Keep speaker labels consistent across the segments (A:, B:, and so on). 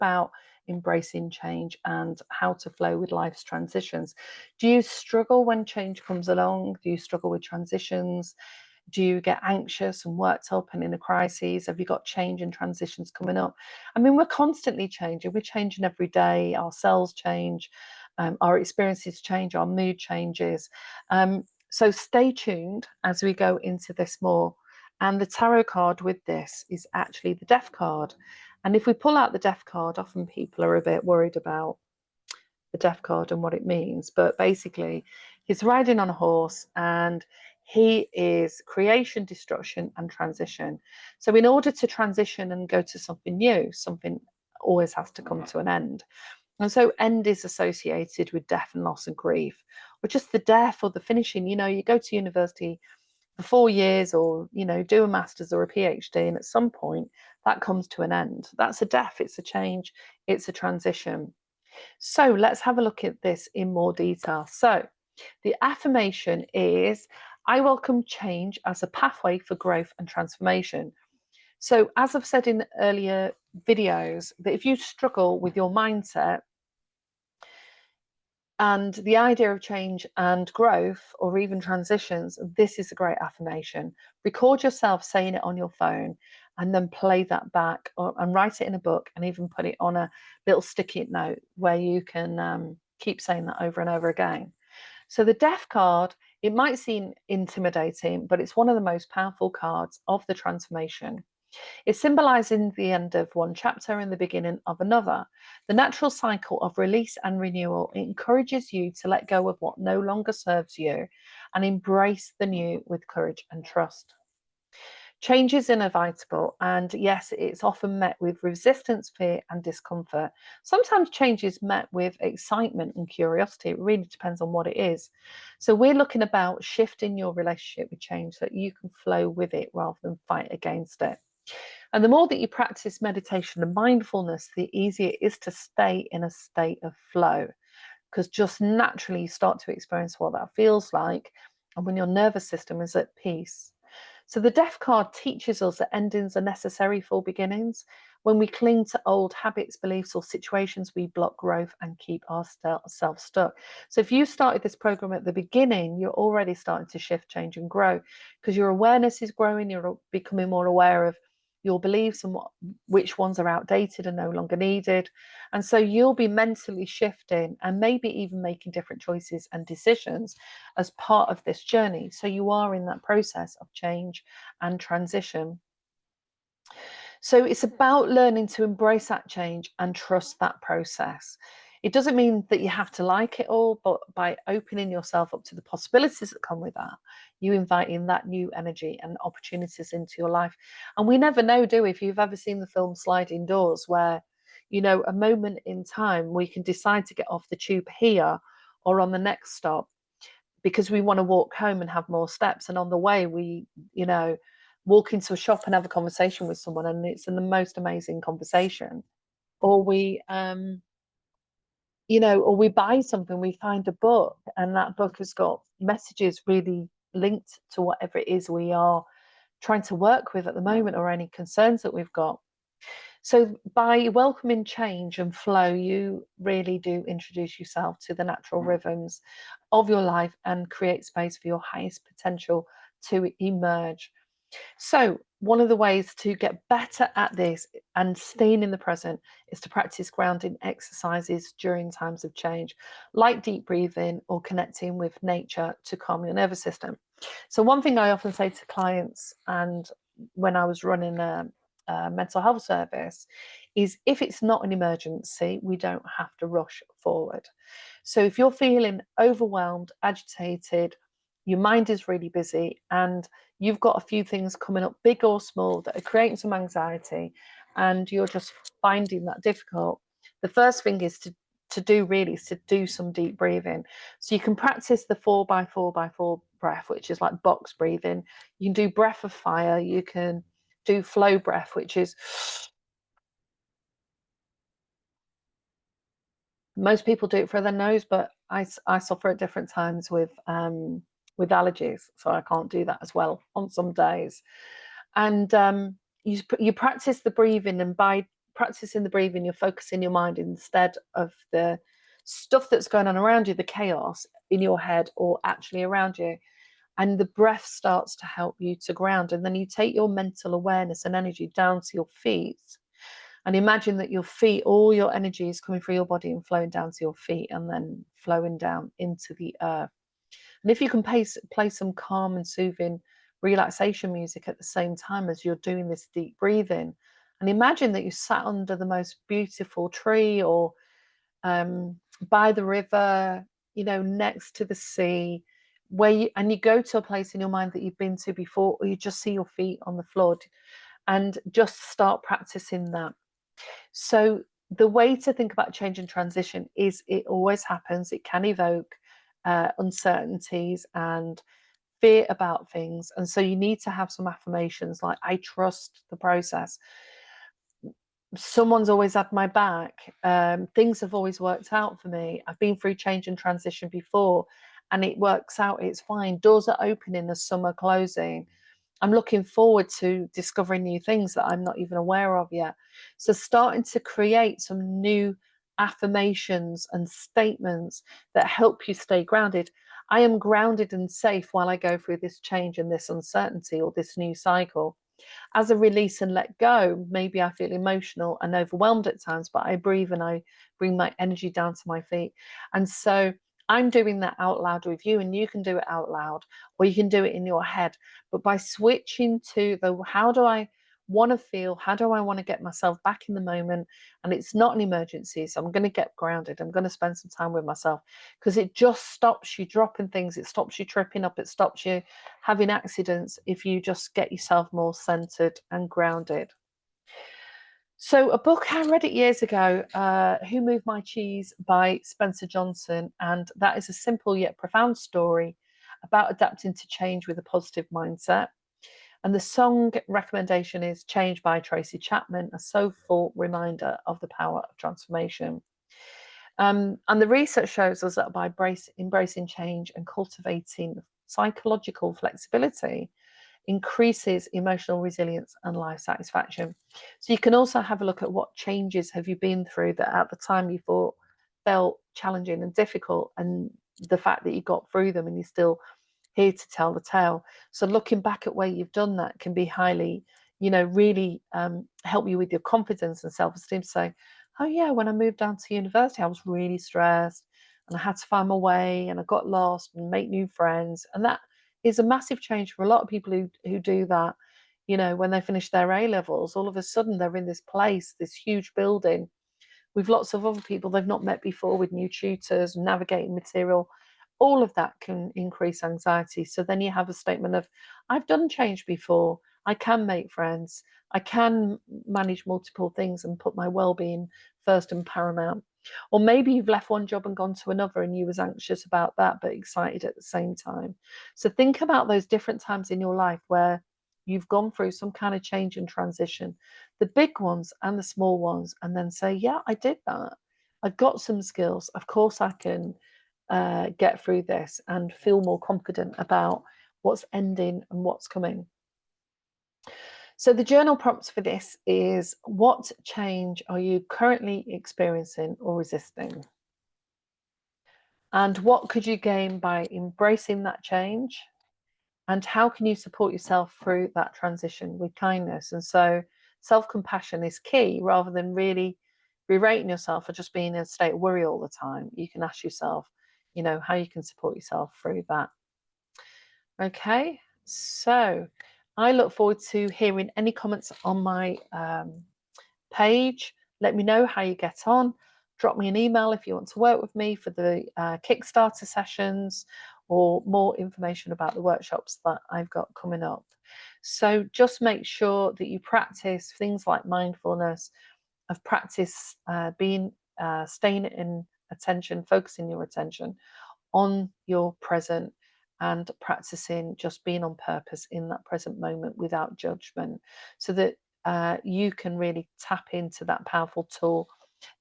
A: about embracing change and how to flow with life's transitions. Do you struggle when change comes along? Do you struggle with transitions? Do you get anxious and worked up and in a crisis? Have you got change and transitions coming up? I mean, we're constantly changing. We're changing every day. Our cells change, our experiences change, our mood changes. So stay tuned as we go into this more. And the tarot card with this is actually the Death card. And if we pull out the Death card, often people are a bit worried about the Death card and what it means. But basically, he's riding on a horse and he is creation, destruction, and transition. So in order to transition and go to something new, something always has to come to an end. And so end is associated with death and loss and grief, or just the death or the finishing. You know, you go to university for 4 years or, you know, do a master's or a PhD, and at some point that comes to an end. That's a death, it's a change, it's a transition. So let's have a look at this in more detail. So the affirmation is, I welcome change as a pathway for growth and transformation. So as I've said in earlier videos, that if you struggle with your mindset and the idea of change and growth or even transitions, this is a great affirmation. Record yourself saying it on your phone and then play that back and write it in a book and even put it on a little sticky note where you can keep saying that over and over again. So the Death card, it might seem intimidating, but it's one of the most powerful cards of the transformation. It's symbolizing the end of one chapter and the beginning of another. The natural cycle of release and renewal. It encourages you to let go of what no longer serves you and embrace the new with courage and trust. Change is inevitable, and yes, it's often met with resistance, fear, and discomfort. Sometimes change is met with excitement and curiosity. It really depends on what it is. So, we're looking about shifting your relationship with change so that you can flow with it rather than fight against it. And the more that you practice meditation and mindfulness, the easier it is to stay in a state of flow, because just naturally you start to experience what that feels like, and when your nervous system is at peace. So the Death card teaches us that endings are necessary for beginnings. When we cling to old habits, beliefs, or situations, we block growth and keep ourselves stuck. So if you started this program at the beginning, you're already starting to shift, change, and grow, because your awareness is growing. You're becoming more aware of your beliefs and which ones are outdated and no longer needed. And so you'll be mentally shifting and maybe even making different choices and decisions as part of this journey. So you are in that process of change and transition. So it's about learning to embrace that change and trust that process. It doesn't mean that you have to like it all, but by opening yourself up to the possibilities that come with that, you invite in that new energy and opportunities into your life. And we never know, do we? If you've ever seen the film Sliding Doors, where, you know, a moment in time we can decide to get off the tube here or on the next stop because we want to walk home and have more steps. And on the way, we, you know, walk into a shop and have a conversation with someone, and it's the most amazing conversation. Or we, you know, or we buy something, we find a book, and that book has got messages really linked to whatever it is we are trying to work with at the moment, or any concerns that we've got. So by welcoming change and flow, you really do introduce yourself to the natural rhythms of your life and create space for your highest potential to emerge. So one of the ways to get better at this and staying in the present is to practice grounding exercises during times of change, like deep breathing or connecting with nature to calm your nervous system. So one thing I often say to clients, and when I was running a mental health service, is if it's not an emergency, we don't have to rush forward. So if you're feeling overwhelmed, agitated, your mind is really busy, and you've got a few things coming up, big or small, that are creating some anxiety, and you're just finding that difficult, the first thing is to do some deep breathing. So you can practice the 4x4x4 breath, which is like box breathing. You can do breath of fire. You can do flow breath, which is, most people do it through their nose, but I suffer at different times with allergies, so I can't do that as well on some days. And you practice the breathing, and by practicing the breathing, you're focusing your mind instead of the stuff that's going on around you, the chaos in your head or actually around you. And the breath starts to help you to ground. And then you take your mental awareness and energy down to your feet, and imagine that your feet, all your energy is coming through your body and flowing down to your feet and then flowing down into the earth. And if you can play some calm and soothing relaxation music at the same time as you're doing this deep breathing, and imagine that you sat under the most beautiful tree or by the river, next to the sea, and you go to a place in your mind that you've been to before, or you just see your feet on the floor, and just start practicing that. So the way to think about change and transition is it always happens. It can evoke uncertainties and fear about things. And so you need to have some affirmations like, I trust the process. Someone's always had my back. Things have always worked out for me. I've been through change and transition before and it works out. It's fine. Doors are opening as some are closing. I'm looking forward to discovering new things that I'm not even aware of yet. So starting to create some new affirmations and statements that help you stay grounded. I am grounded and safe while I go through this change and this uncertainty or this new cycle. As a release and let go, maybe I feel emotional and overwhelmed at times, but I breathe and I bring my energy down to my feet. And so I'm doing that out loud with you, and you can do it out loud or you can do it in your head. But by switching to the how do I want to feel, how do I want to get myself back in the moment, and it's not an emergency, so I'm going to get grounded, I'm going to spend some time with myself, because it just stops you dropping things, it stops you tripping up, it stops you having accidents if you just get yourself more centered and grounded. So a book, I read it years ago, Who Moved My Cheese by Spencer Johnson, and that is a simple yet profound story about adapting to change with a positive mindset. And the song recommendation is Change by Tracy Chapman, a soulful reminder of the power of transformation. And the research shows us that by embracing change and cultivating psychological flexibility, increases emotional resilience and life satisfaction. So you can also have a look at what changes have you been through that at the time you thought felt challenging and difficult, and the fact that you got through them and you're still here to tell the tale. So looking back at where you've done that can be highly, really help you with your confidence and self-esteem. So, oh yeah, when I moved down to university, I was really stressed and I had to find my way and I got lost and make new friends. And that is a massive change for a lot of people who do that. When they finish their A levels, all of a sudden they're in this place, this huge building with lots of other people they've not met before, with new tutors, navigating material. All of that can increase anxiety. So then you have a statement of, I've done change before. I can make friends. I can manage multiple things and put my well-being first and paramount. Or maybe you've left one job and gone to another and you was anxious about that, but excited at the same time. So think about those different times in your life where you've gone through some kind of change and transition, the big ones and the small ones, and then say, yeah, I did that. I got some skills. Of course I can get through this and feel more confident about what's ending and what's coming. So the journal prompts for this is, what change are you currently experiencing or resisting? And what could you gain by embracing that change? And how can you support yourself through that transition with kindness? And so self-compassion is key. Rather than really berating yourself for just being in a state of worry all the time, you can ask yourself, how you can support yourself through that. Okay, so I look forward to hearing any comments on my page. Let me know how you get on. Drop me an email if you want to work with me for the Kickstarter sessions, or more information about the workshops that I've got coming up. So just make sure that you practice things like mindfulness, of practice staying in attention, focusing your attention on your present, and practicing just being on purpose in that present moment without judgment, so that you can really tap into that powerful tool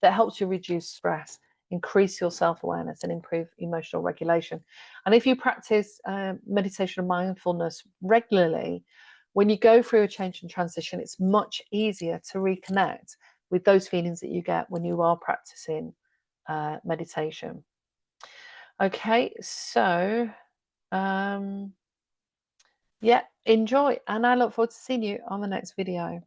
A: that helps you reduce stress, increase your self-awareness, and improve emotional regulation. And if you practice meditation and mindfulness regularly, when you go through a change and transition, it's much easier to reconnect with those feelings that you get when you are practicing meditation. Okay, so yeah, enjoy, and I look forward to seeing you on the next video.